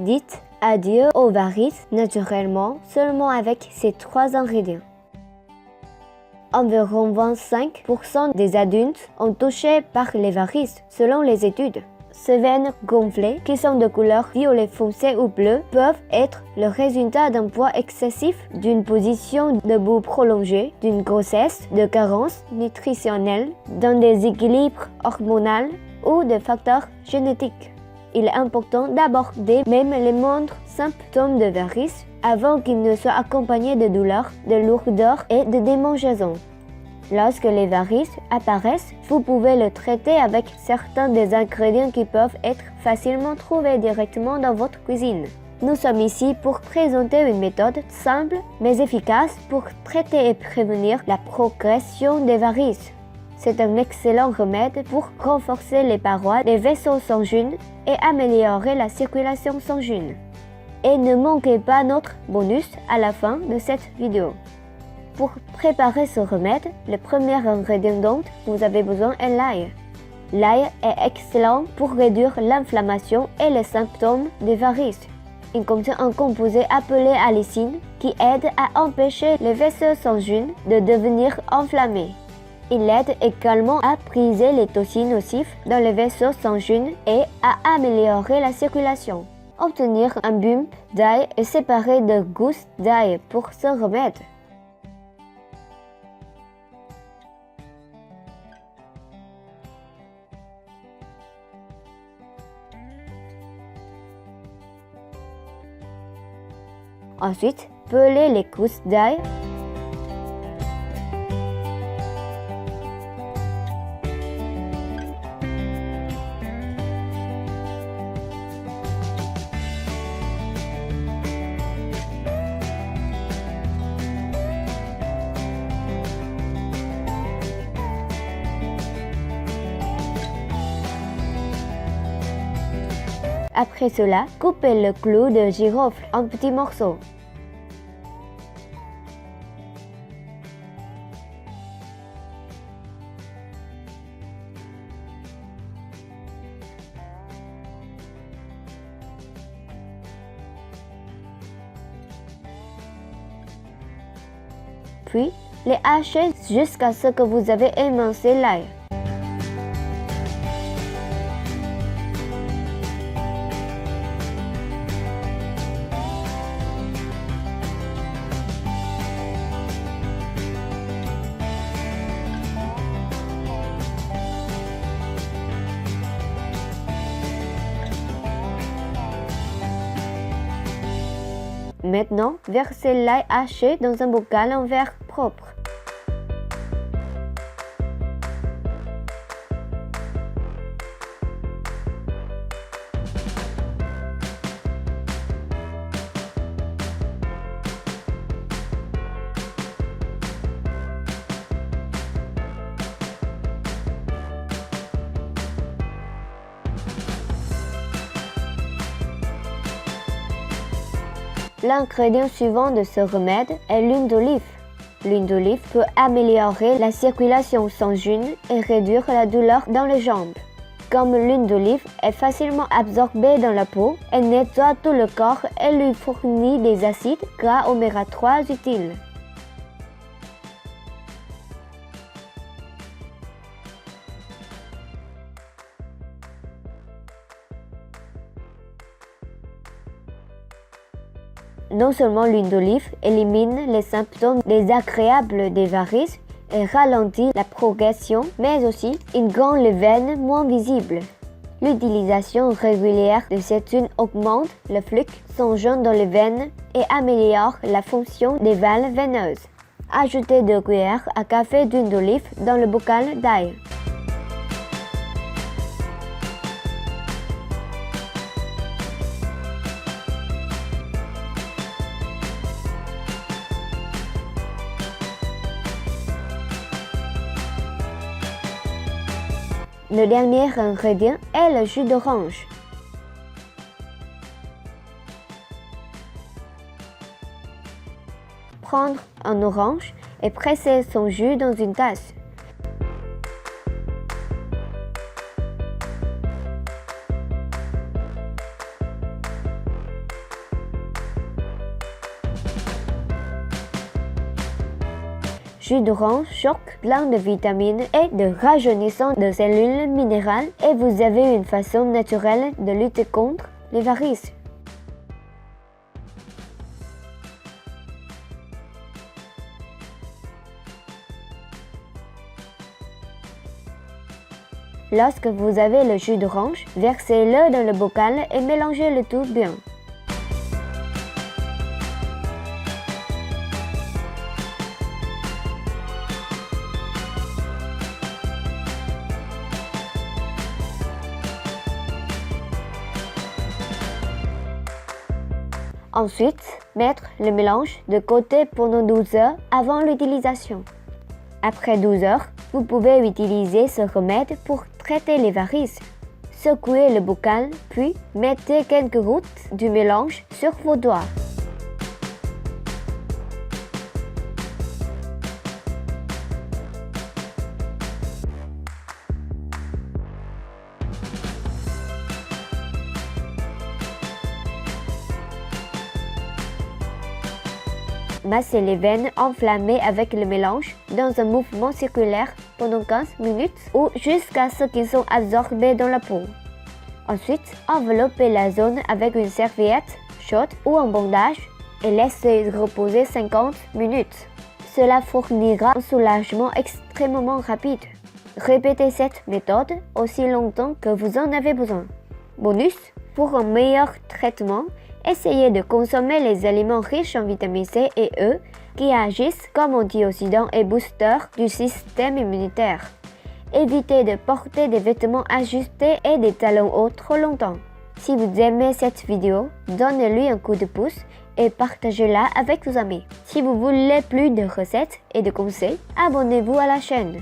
Dites adieu aux varices naturellement seulement avec ces 3 ingrédients. Environ 25% des adultes ont touché par les varices selon les études. Ces veines gonflées, qui sont de couleur violet foncé ou bleu, peuvent être le résultat d'un poids excessif, d'une position debout prolongée, d'une grossesse, de carences nutritionnelles, d'un déséquilibre hormonal ou de facteurs génétiques. Il est important d'aborder même les moindres symptômes de varices avant qu'ils ne soient accompagnés de douleurs, de lourdeur et de démangeaisons. Lorsque les varices apparaissent, vous pouvez le traiter avec certains des ingrédients qui peuvent être facilement trouvés directement dans votre cuisine. Nous sommes ici pour présenter une méthode simple mais efficace pour traiter et prévenir la progression des varices. C'est un excellent remède pour renforcer les parois des vaisseaux sanguins et améliorer la circulation sanguine. Et ne manquez pas notre bonus à la fin de cette vidéo. Pour préparer ce remède, le premier ingrédient dont vous avez besoin est l'ail. L'ail est excellent pour réduire l'inflammation et les symptômes des varices. Il contient un composé appelé allicine qui aide à empêcher les vaisseaux sanguins de devenir enflammés. Il aide également à briser les toxines nocives dans les vaisseaux sanguins et à améliorer la circulation. Obtenir un bulbe d'ail est séparé de gousses d'ail pour ce remède. Ensuite, pelez les gousses d'ail. Après cela, coupez le clou de girofle en petits morceaux. Puis, les hachez jusqu'à ce que vous avez émincé l'ail. Maintenant, versez l'ail haché dans un bocal en verre propre. L'ingrédient suivant de ce remède est l'huile d'olive. L'huile d'olive peut améliorer la circulation sanguine et réduire la douleur dans les jambes. Comme l'huile d'olive est facilement absorbée dans la peau, elle nettoie tout le corps et lui fournit des acides gras oméga 3 utiles. Non seulement l'huile d'olive élimine les symptômes désagréables des varices et ralentit la progression, mais aussi il rend les veines moins visibles. L'utilisation régulière de cette huile augmente le flux sanguin dans les veines et améliore la fonction des valves veineuses. Ajoutez 2 cuillères à café d'huile d'olive dans le bocal d'ail. Le dernier ingrédient est le jus d'orange. Prendre un orange et presser son jus dans une tasse. jus d'orange choc, plein de vitamines et de rajeunissant de cellules minérales et vous avez une façon naturelle de lutter contre les varices. Lorsque vous avez le jus d'orange, versez-le dans le bocal et mélangez le tout bien. Ensuite, mettre le mélange de côté pendant 12 heures avant l'utilisation. Après 12 heures, vous pouvez utiliser ce remède pour traiter les varices. Secouez le bocal, puis mettez quelques gouttes du mélange sur vos doigts. Massez les veines enflammées avec le mélange dans un mouvement circulaire pendant 15 minutes ou jusqu'à ce qu'ils soient absorbés dans la peau. Ensuite, enveloppez la zone avec une serviette chaude ou un bandage et laissez reposer 50 minutes. Cela fournira un soulagement extrêmement rapide. Répétez cette méthode aussi longtemps que vous en avez besoin. Bonus, pour un meilleur traitement, essayez de consommer les aliments riches en vitamine C et E qui agissent comme antioxydants et boosters du système immunitaire. Évitez de porter des vêtements ajustés et des talons hauts trop longtemps. Si vous aimez cette vidéo, donnez-lui un coup de pouce et partagez-la avec vos amis. Si vous voulez plus de recettes et de conseils, abonnez-vous à la chaîne.